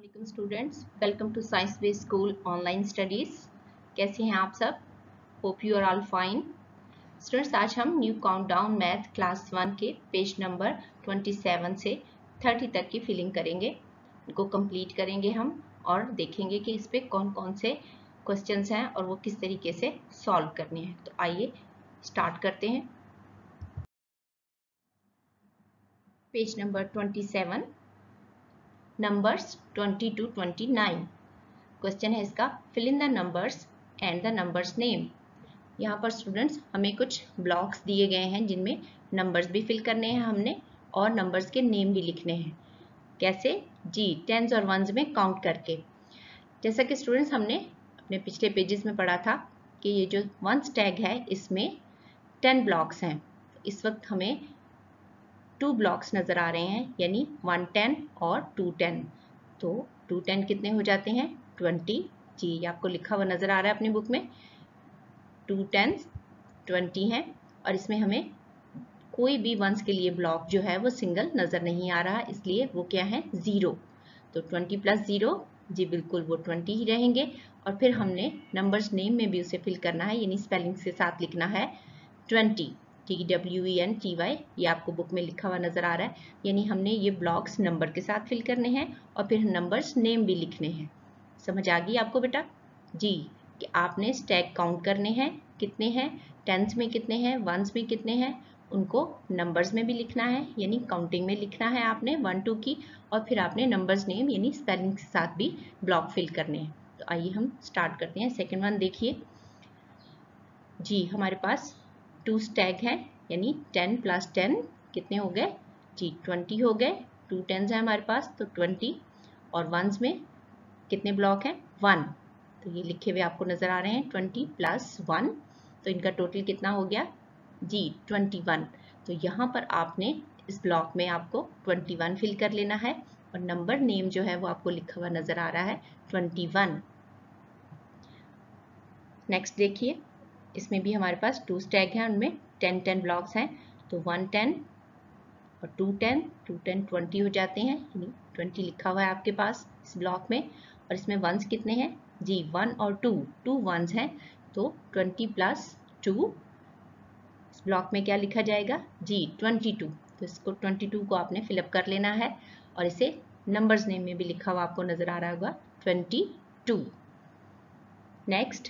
वालेकुम students, welcome to science based school online studies. कैसे हैं आप सब? Hope you are all fine. Students, आज हम न्यू काउंटडाउन मैथ क्लास 1 के पेज नंबर 27 से 30 तक की फिलिंग करेंगे। इनको कंप्लीट करेंगे हम और देखेंगे कि इस पे कौन कौन से क्वेश्चंस हैं और वो किस तरीके से सॉल्व करने हैं। तो आइए स्टार्ट करते हैं। Page number 27, numbers 20 to 29। Question है इसका, fill in the numbers and the numbers name. यहाँ पर स्टूडेंट्स हमें कुछ ब्लॉक्स दिए गए हैं जिनमें नंबर्स भी फिल करने हैं हमने और नंबर्स के नेम भी लिखने हैं। कैसे जी? टेंस और वंस में काउंट करके। जैसा कि स्टूडेंट्स हमने अपने पिछले पेजेस में पढ़ा था कि ये जो वंस टैग है इसमें 10 ब्लॉक्स हैं। इस वक्त हमें 2 ब्लॉक्स नज़र आ रहे हैं, यानी 110 और 210। तो 210 कितने हो जाते हैं? 20। जी, ये आपको लिखा हुआ नज़र आ रहा है अपनी बुक में। 2 10 20 है और इसमें हमें कोई भी वंस के लिए ब्लॉक जो है वो सिंगल नज़र नहीं आ रहा, इसलिए वो क्या है? 0। तो 20 + 0, जी बिल्कुल वो 20 ही रहेंगे। और फिर हमने नंबर्स नेम में भी उसे फिल करना है, यानी स्पेलिंग्स के साथ लिखना है 20, TWENTY। ये आपको बुक में लिखा हुआ नज़र आ रहा है, यानी हमने ये ब्लॉक्स नंबर के साथ फिल करने हैं और फिर नंबर्स नेम भी लिखने हैं। समझ आ गई आपको बेटा? जी, कि आपने स्टैक काउंट करने हैं, कितने हैं, टेंस में कितने हैं, वंस में कितने हैं, उनको नंबर्स में भी लिखना है, यानी काउंटिंग में लिखना है आपने 1 2 की, और फिर आपने नंबर्स नेम यानी स्पेलिंग के साथ भी ब्लॉक फिल करने हैं। तो आइए हम स्टार्ट करते हैं। सेकेंड वन देखिए जी, हमारे पास 2 स्टैग हैं, यानी 10 + 10 कितने हो गए? जी 20 हो गए। 2 10s हैं हमारे पास, तो 20। और वंस में कितने ब्लॉक हैं? 1। तो ये लिखे हुए आपको नज़र आ रहे हैं 20 + 1, तो इनका टोटल कितना हो गया? जी 21। तो यहाँ पर आपने इस ब्लॉक में आपको 21 फिल कर लेना है और नंबर नेम जो है वो आपको लिखा हुआ नज़र आ रहा है 21। नेक्स्ट देखिए, इसमें भी हमारे पास 2 स्टैग हैं, उनमें 10 10 ब्लॉक्स हैं। तो 110 और 210, 210 20 हो जाते हैं, यानी 20 लिखा हुआ है आपके पास इस ब्लॉक में। और इसमें वंस कितने हैं? जी 1 और 2, 2 वंस हैं, तो 20 + 2 इस ब्लॉक में क्या लिखा जाएगा? जी 22। तो इसको 22 को आपने फिलअप कर लेना है और इसे नंबर्स नेम में भी लिखा हुआ आपको नज़र आ रहा होगा 22। नेक्स्ट,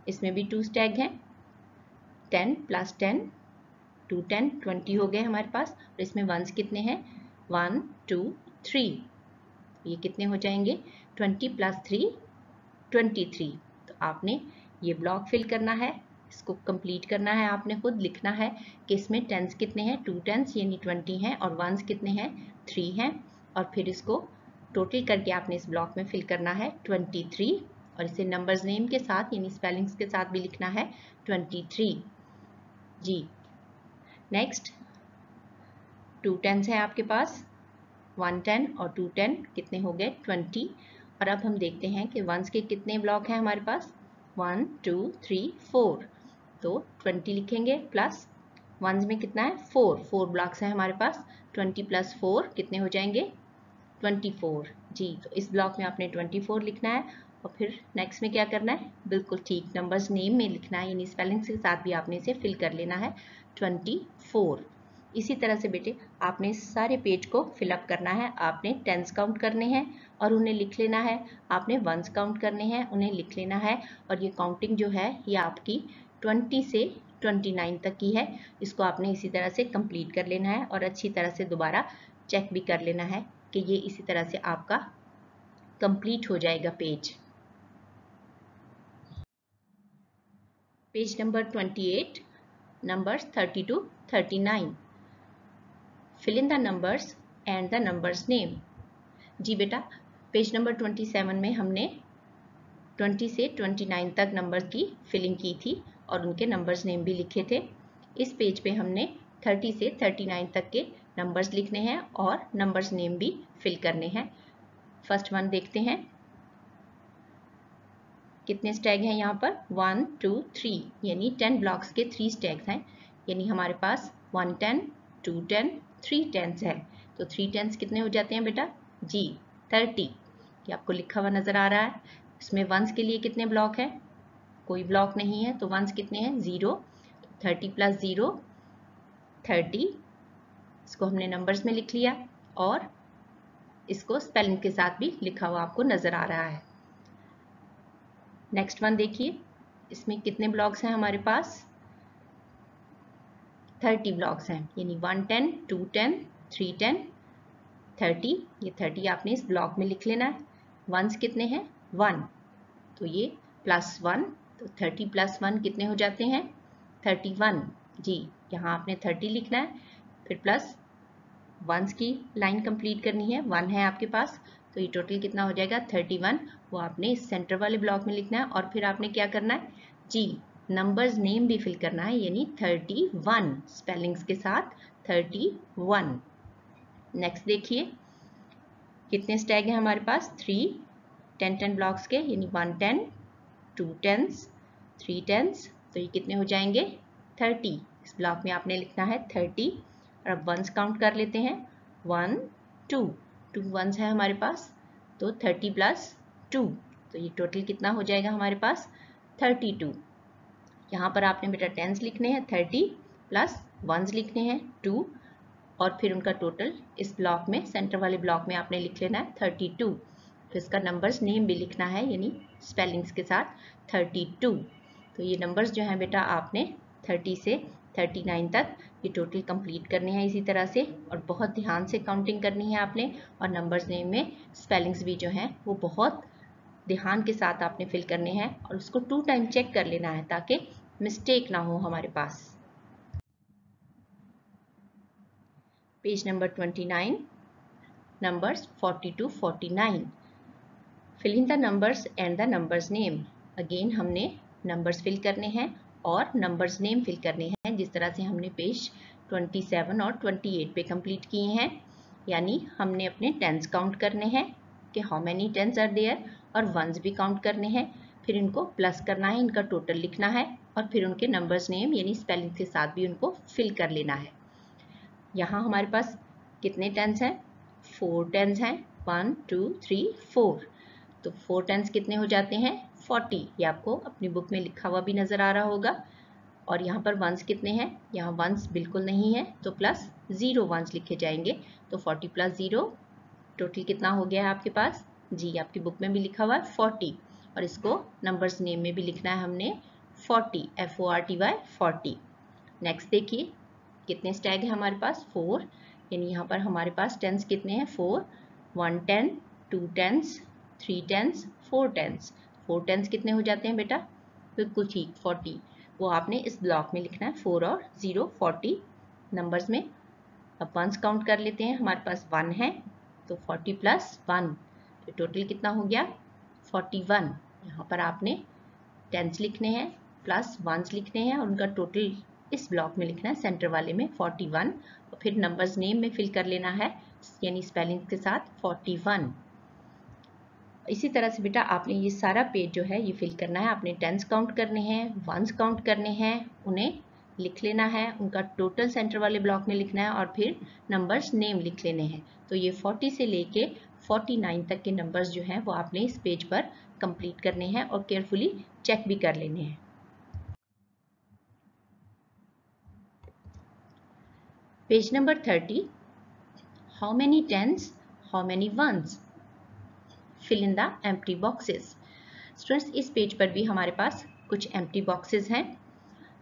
इसमें भी 2 स्टैग हैं, 10 + 10, 2 10 20 हो गए हमारे पास। और इसमें वंस कितने हैं? 1 2 3, ये कितने हो जाएंगे? 20 + 3 23। तो आपने ये ब्लॉक फिल करना है, इसको कंप्लीट करना है, आपने खुद लिखना है कि इसमें टेंस कितने हैं? 2 10s यानी 20 हैं, और वंस कितने हैं? 3 हैं। और फिर इसको टोटल करके आपने इस ब्लॉक में फिल करना है 23, और इसे नंबर्स नेम के साथ यानी स्पेलिंग्स के साथ भी लिखना है 23। जी नेक्स्ट, 2 10s है आपके पास, 110 और 210 कितने हो गए? 20। और अब हम देखते हैं कि वंस के कितने ब्लॉक हैं हमारे पास? 1 2 3 4, तो 20 लिखेंगे प्लस वंस में कितना है? 4 ब्लॉक्स हैं हमारे पास। 20 + 4 कितने हो जाएंगे? 24। जी, तो इस ब्लॉक में आपने 24 लिखना है और फिर नेक्स्ट में क्या करना है? बिल्कुल ठीक, नंबर्स नेम में लिखना है, यानी स्पेलिंग्स के साथ भी आपने इसे फिल कर लेना है 24। इसी तरह से बेटे आपने सारे पेज को फिलअप करना है। आपने टेंस काउंट करने हैं और उन्हें लिख लेना है, आपने वंस काउंट करने हैं, उन्हें लिख लेना है। और ये काउंटिंग जो है ये आपकी 20 से 29 तक की है। इसको आपने इसी तरह से कंप्लीट कर लेना है और अच्छी तरह से दोबारा चेक भी कर लेना है कि ये इसी तरह से आपका कंप्लीट हो जाएगा page. Page number 28, numbers 30 to 39। Fill in the numbers and the numbers name. जी बेटा, पेज नंबर 27 में हमने 20 से 29 तक नंबर की फिलिंग की थी और उनके नंबर्स नेम भी लिखे थे। इस पेज पे हमने 30 से 39 तक के नंबर्स लिखने हैं और नंबर्स नेम भी फिल करने हैं। फर्स्ट वन देखते हैं, कितने स्टैग हैं यहाँ पर? 1 2 3, यानी 10 ब्लॉक्स के 3 स्टैग्स हैं, यानी हमारे पास 110 210 3 10s है। तो 3 10s कितने हो जाते हैं बेटा? जी 30, ये आपको लिखा हुआ नज़र आ रहा है। इसमें वंस के लिए कितने ब्लॉक हैं? कोई ब्लॉक नहीं है, तो वंस कितने हैं? 0। 30 प्लस 0 30, इसको हमने नंबर्स में लिख लिया और इसको स्पेलिंग के साथ भी लिखा हुआ आपको नज़र आ रहा है। नेक्स्ट वन देखिए, इसमें कितने ब्लॉक्स हैं हमारे पास? 30 ब्लॉक्स हैं, यानी 110, 210, 310, 30। ये 30 आपने इस ब्लॉक में लिख लेना है। वंस कितने हैं? 1, तो ये +1, तो 30 + 1 कितने हो जाते हैं? 31। जी, यहाँ आपने 30 लिखना है, फिर प्लस वंस की लाइन कंप्लीट करनी है। 1 है आपके पास, तो ये टोटल कितना हो जाएगा? 31। वो आपने इस सेंटर वाले ब्लॉक में लिखना है और फिर आपने क्या करना है? जी, नंबर्स नेम भी फिल करना है, यानी 31 स्पेलिंग्स के साथ 31। नेक्स्ट देखिए, कितने स्टैग हैं हमारे पास? 3 10 ब्लॉक्स के, यानी 110, 2 10s, 3 10s, तो ये कितने हो जाएंगे? 30। इस ब्लॉक में आपने लिखना है 30। और अब वंस काउंट कर लेते हैं। 1 2 2 वंस है हमारे पास, तो 30 + 2, तो ये टोटल कितना हो जाएगा हमारे पास? 32। यहाँ पर आपने बेटा टेंस लिखने हैं 30 प्लस वंस लिखने हैं 2, और फिर उनका टोटल इस ब्लॉक में, सेंटर वाले ब्लॉक में आपने लिख लेना है 32। तो इसका नंबर्स नेम भी लिखना है, यानी स्पेलिंग्स के साथ 32। तो ये नंबर्स जो हैं बेटा आपने 30 से 39 तक ये टोटल कंप्लीट करने हैं इसी तरह से, और बहुत ध्यान से काउंटिंग करनी है आपने। और नंबर्स नेम में स्पेलिंग्स भी जो हैं वो बहुत ध्यान के साथ आपने फिल करने हैं, और उसको 2 टाइम चेक कर लेना है ताकि मिस्टेक ना हो हमारे पास। Page number 29, numbers 40 to 49. Fill in the numbers and the numbers name. Again हमने numbers fill करने हैं और numbers name fill करने हैं, जिस तरह से हमने पेज 27 और 28 पे कंप्लीट किए हैं। यानी हमने अपने टेंस काउंट करने हैं कि how many tens are there, और वंस भी काउंट करने हैं, फिर इनको प्लस करना है, इनका टोटल लिखना है, और फिर उनके नंबर्स नेम यानी स्पेलिंग के साथ भी उनको फिल कर लेना है। यहाँ हमारे पास कितने टेंस हैं? 4 टेंस हैं, 1 2 3 4। तो 4 टेंस कितने हो जाते हैं? 40। ये आपको अपनी बुक में लिखा हुआ भी नज़र आ रहा होगा। और यहाँ पर वंस कितने हैं? यहाँ वंस बिल्कुल नहीं है, तो प्लस 0 वंस लिखे जाएंगे। तो 40 + 0 टोटल कितना हो गया है आपके पास? जी, आपकी बुक में भी लिखा हुआ है 40, और इसको नंबर्स नेम में भी लिखना है हमने 40, FORTY 40। नेक्स्ट देखिए, कितने स्टैग है हमारे पास? 4, यानी यहाँ पर हमारे पास टेंस कितने हैं? 4, 110, 2 10s, 3 10s, 4 10s। 4 10s कितने हो जाते हैं बेटा? बिल्कुल ठीक, 40। वो आपने इस ब्लॉक में लिखना है, 4 और 0 40 नंबर्स में। अब वंस काउंट कर लेते हैं, हमारे पास 1 है, तो 40 + 1, तो टोटल कितना हो गया? 41। यहाँ पर आपने टेंस लिखने हैं प्लस वंस लिखने हैं, और उनका टोटल इस ब्लॉक में लिखना है, सेंटर वाले में 41, और फिर नंबर्स नेम में फिल कर लेना है, यानी स्पेलिंग के साथ 41। इसी तरह से बेटा आपने ये सारा पेज जो है ये फिल करना है। आपने टेंस काउंट करने हैं, वंस काउंट करने हैं, उन्हें लिख लेना है, उनका टोटल सेंटर वाले ब्लॉक में लिखना है, और फिर नंबर्स नेम लिख लेने हैं। तो ये 40 से लेके 49 तक के नंबर्स जो हैं वो आपने इस पेज पर कंप्लीट करने हैं और केयरफुली चेक भी कर लेने हैं। Page number 30, how many tens, how many ones? Fill in the empty boxes. Students, इस पेज पर भी हमारे पास कुछ एम्प्टी बॉक्सेस हैं।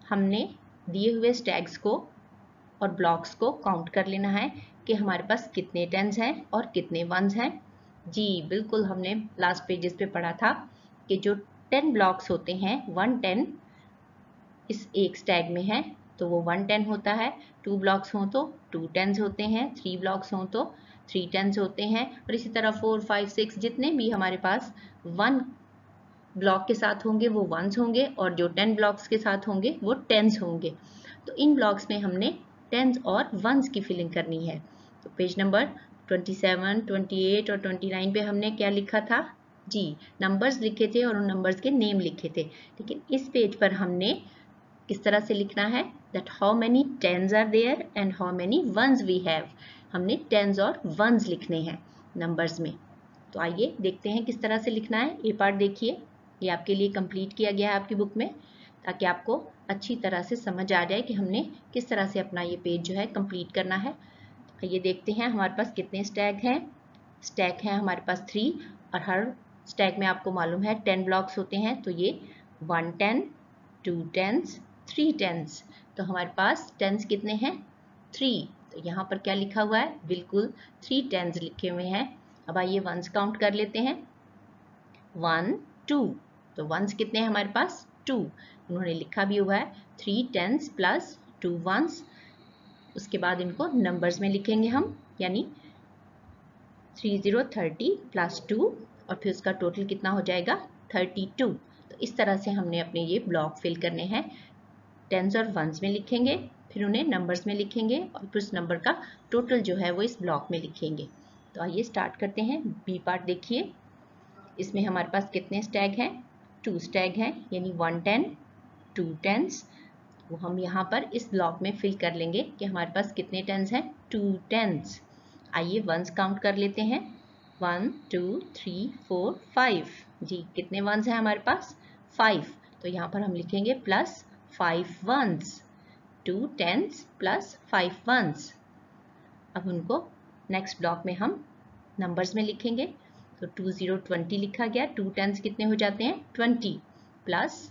हमने दिए हुए स्टैग्स को और ब्लॉक्स को काउंट कर लेना है कि हमारे पास कितने टेंस हैं और कितने वंस हैं। जी बिल्कुल, हमने लास्ट पेजेस पे पढ़ा था कि जो 10 ब्लॉक्स होते हैं, 110 इस एक स्टैग में है तो वो 110 होता है। 2 ब्लॉक्स हों तो 2 टेंस होते हैं, 3 ब्लॉक्स हों तो 3 टेंस होते हैं, और इसी तरह 4 5 6 जितने भी हमारे पास 1 ब्लॉक के साथ होंगे वो वंस होंगे, और जो 10 ब्लॉक्स के साथ होंगे वो टेंस होंगे। तो इन ब्लॉक्स में हमने टेंस और वंस की फिलिंग करनी है। तो पेज नंबर 27, 28 और 29 पे हमने क्या लिखा था? जी, नंबर्स लिखे थे और उन नंबर्स के नेम लिखे थे। लेकिन इस पेज पर हमने किस तरह से लिखना है? That how many tens are there and how many ones we have. हमने टेंस और वंस लिखने हैं नंबर्स में। तो आइए देखते हैं किस तरह से लिखना है। ए पार्ट देखिए, ये आपके लिए कंप्लीट किया गया है आपकी बुक में, ताकि आपको अच्छी तरह से समझ आ जाए कि हमने किस तरह से अपना ये पेज जो है कंप्लीट करना है। ये देखते हैं हमारे पास कितने स्टैक हैं। स्टैक हैं हमारे पास 3, और हर स्टैक में आपको मालूम है 10 ब्लॉक्स होते हैं। तो ये 1 10, 2 10s, 3 10s। तो हमारे पास 10s कितने हैं? 3। तो यहाँ पर क्या लिखा हुआ है? बिल्कुल 3 10s लिखे हुए हैं। अब आइए वंस काउंट कर लेते हैं। 1 2। तो वंस कितने हैं हमारे पास? 2। उन्होंने लिखा भी हुआ है 3 10s प्लस 2 1s। उसके बाद इनको नंबर्स में लिखेंगे हम, यानी 30 30 प्लस 2, और फिर उसका टोटल कितना हो जाएगा? 32। तो इस तरह से हमने अपने ये ब्लॉक फिल करने हैं। टेंस और वंस में लिखेंगे, फिर उन्हें नंबर्स में लिखेंगे, और फिर उस नंबर का टोटल जो है वो इस ब्लॉक में लिखेंगे। तो आइए स्टार्ट करते हैं। बी पार्ट देखिए, इसमें हमारे पास कितने स्टैग हैं? 2 स्टैग हैं, यानी 1 10, 2 10s। वो हम यहाँ पर इस ब्लॉक में फिल कर लेंगे कि हमारे पास कितने 10s हैं? 2 10s। आइए वंस काउंट कर लेते हैं। 1 2 3 4 5। जी, कितने वंस हैं हमारे पास? 5। तो यहाँ पर हम लिखेंगे plus 5 once. 2 10s plus 5 once. अब उनको नेक्स्ट ब्लॉक में हम नंबर्स में लिखेंगे। तो 2 0 20 लिखा गया। 2 10s कितने हो जाते हैं? 20, प्लस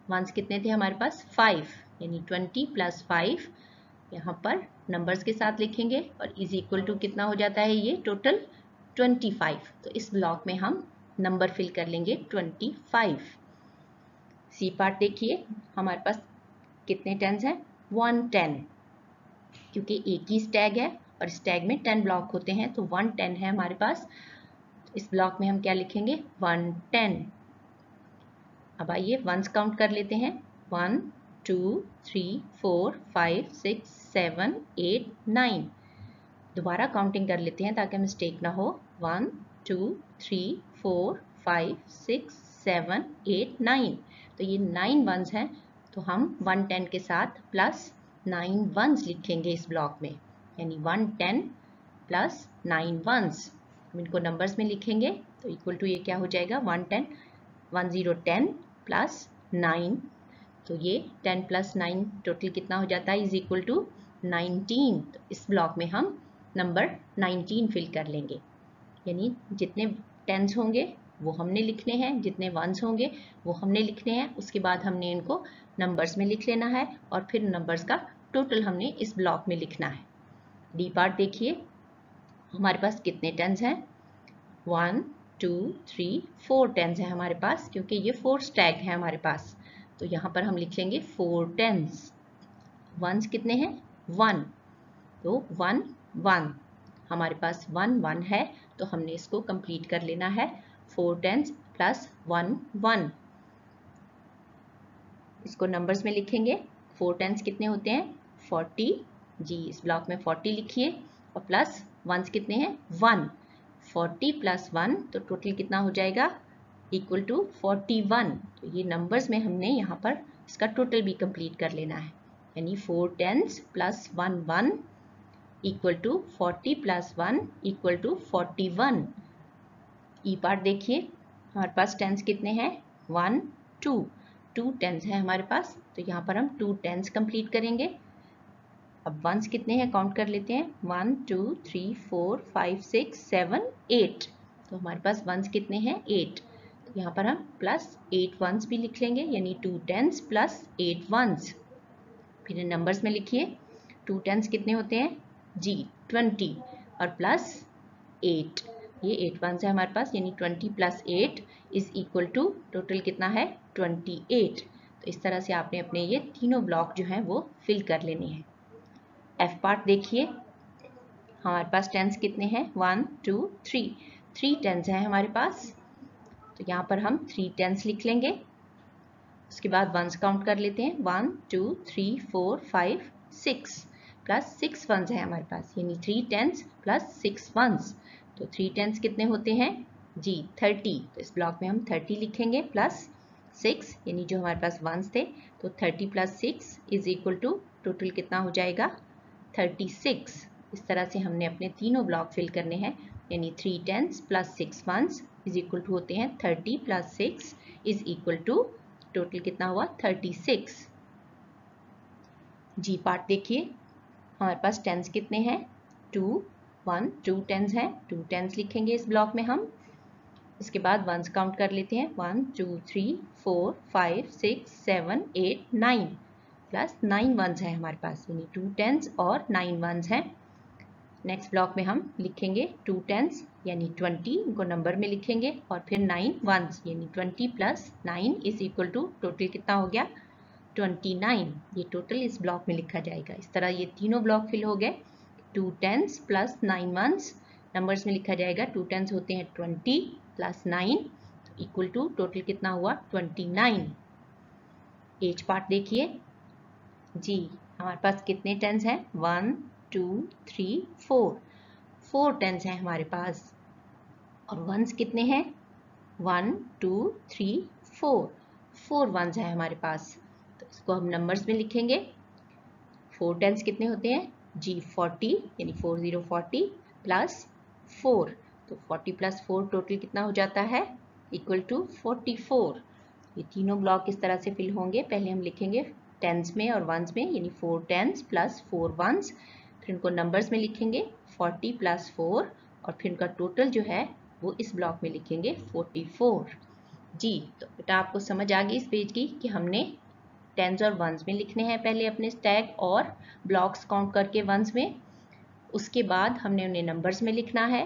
वंस कितने थे हमारे पास? 5, यानी 20 प्लस 5 यहाँ पर नंबर्स के साथ लिखेंगे, और इज इक्वल टू कितना हो जाता है? ये टोटल 25। तो इस ब्लॉक में हम नंबर फिल कर लेंगे 25। सी पार्ट देखिए, हमारे पास कितने 10s हैं? 1 10, क्योंकि एक ही स्टैग है और स्टैग में 10 ब्लॉक होते हैं, तो 1 10 है हमारे पास। इस ब्लॉक में हम क्या लिखेंगे? 1 10। अब आइए वंस काउंट कर लेते हैं। 1 2 3 4 5 6 7 8 9। दोबारा काउंटिंग कर लेते हैं ताकि मिस्टेक ना हो। 1 2 3 4 5 6 7 8 9। तो ये 9 वंस हैं, तो हम 1 10 के साथ प्लस 9 वंस लिखेंगे इस ब्लॉक में, यानी 1 10 प्लस 9 वंस। हम इनको नंबर्स में लिखेंगे, तो इक्वल टू ये क्या हो जाएगा? 1 10 1 0 10 प्लस 9। तो ये 10 प्लस 9 टोटल कितना हो जाता है? Is equal to 19। तो इस ब्लॉक में हम नंबर 19 फिल कर लेंगे, यानी जितने 10s होंगे वो हमने लिखने हैं, जितने 1s होंगे वो हमने लिखने हैं। उसके बाद हमने इनको नंबर्स में लिख लेना है, और फिर नंबर्स का टोटल हमने इस ब्लॉक में लिखना है। डी पार्ट देखिए, हमारे पास कितने 10s हैं? 1 2 3 4 10s है हमारे पास, क्योंकि ये 4 स्टैग है हमारे पास। तो यहाँ पर हम लिख लेंगे 4 10s। वंस कितने हैं? 1। तो 1 1 हमारे पास 1 1 है, तो हमने इसको कंप्लीट कर लेना है। 4 10s प्लस 1 1। इसको नंबर्स में लिखेंगे। 4 10s कितने होते हैं? 40। जी, इस ब्लॉक में 40 लिखिए, और प्लस वंस कितने हैं? 1। 40 प्लस 1, तो टोटल कितना हो जाएगा? Equal to 41। तो ये नंबर्स में हमने यहाँ पर इसका टोटल भी कंप्लीट कर लेना है, यानी 4 10s plus 1 1 equal to 40 plus 1 equal to 41। E part देखिए, हमारे पास 10s कितने हैं? 1 2। 2 10s है हमारे पास, तो यहाँ पर हम 2 10s कंप्लीट करेंगे। अब वंस कितने हैं काउंट कर लेते हैं। 1 2 3 4 5 6 7 8। तो हमारे पास वंस कितने हैं? 8। तो यहाँ पर हम प्लस 8 वंस भी लिख लेंगे, यानी 2 10s प्लस 8 वंस। फिर नंबर्स में लिखिए। 2 10s कितने होते हैं? जी 20, और प्लस 8। ये 8 वंस है हमारे पास, यानी 20 plus 8 is equal to total कितना है? 28। तो इस तरह से आपने अपने ये तीनों ब्लॉक जो हैं वो फिल कर लेने हैं। एफ पार्ट देखिए, हमारे पास 10s कितने हैं? 1 2 3। 3 10s हैं हमारे पास, तो यहाँ पर हम 3 10s लिख लेंगे। उसके बाद वंस काउंट कर लेते हैं। 1 2 3 4 5 6 प्लस 6 वंस है हमारे पास, यानी 3 10s प्लस 6 वंस। तो 3 10s कितने होते हैं? जी 30। तो इस ब्लॉक में हम 30 लिखेंगे प्लस 6, यानी जो हमारे पास वंस थे। तो 30 plus 6 is equal to total कितना हो जाएगा? 36। इस तरह से हमने अपने तीनों ब्लॉक फिल करने हैं यानी 3 tens plus 6 ones is equal to होते हैं 30 plus 6 is equal to total कितना हुआ 36। जी पार्ट देखिए, हमारे पास टेंस कितने हैं 2 1 2 टेंस हैं, 2 टेंस लिखेंगे इस ब्लॉक में हम। इसके बाद वंस काउंट कर लेते हैं 1 2 3 4 5 6 7 8 9 प्लस 9 वंस है हमारे पास, यानी 2 टेंस और 9 वंस हैं। नेक्स्ट ब्लॉक में हम लिखेंगे 2 टेंस यानी 20, इनको नंबर में लिखेंगे, और फिर 9 वंस यानी 20 plus 9 is equal to total कितना हो गया 29। ये टोटल इस ब्लॉक में लिखा जाएगा। इस तरह ये तीनों ब्लॉक फिल हो गए। 2 टेंस प्लस 9 वंस नंबर्स में लिखा जाएगा, 2 टेंस होते हैं 20 प्लस 9 इक्वल टू टोटल कितना हुआ 29। एज पार्ट देखिए जी, हमारे पास कितने टेंस हैं 1 2 3 4, 4 टेंस हैं हमारे पास, और वंस कितने हैं 1 2 3 4, 4 वंस हैं हमारे पास। तो इसको हम नंबर्स में लिखेंगे। 4 टेंस कितने होते हैं जी 40, यानी 40 40 प्लस 4, तो 40 प्लस 4 टोटल कितना हो जाता है इक्वल टू 44। ये तीनों ब्लॉक इस तरह से फिल होंगे। पहले हम लिखेंगे टेंस में और वंस में, यानी 4 टेंस प्लस 4 वंस, फिर इनको नंबर्स में लिखेंगे 40 प्लस 4, और फिर इनका टोटल जो है वो इस ब्लॉक में लिखेंगे 44। जी तो बेटा आपको समझ आ गई इस पेज की कि हमने टेंस और वंस में लिखने हैं पहले अपने स्टैक और ब्लॉक्स काउंट करके वंस में, उसके बाद हमने उन्हें नंबर्स में लिखना है,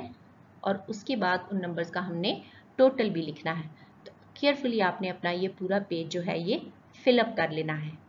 और उसके बाद उन नंबर्स का हमने टोटल भी लिखना है। तो केयरफुली आपने अपना ये पूरा पेज जो है ये फिलअप कर लेना है।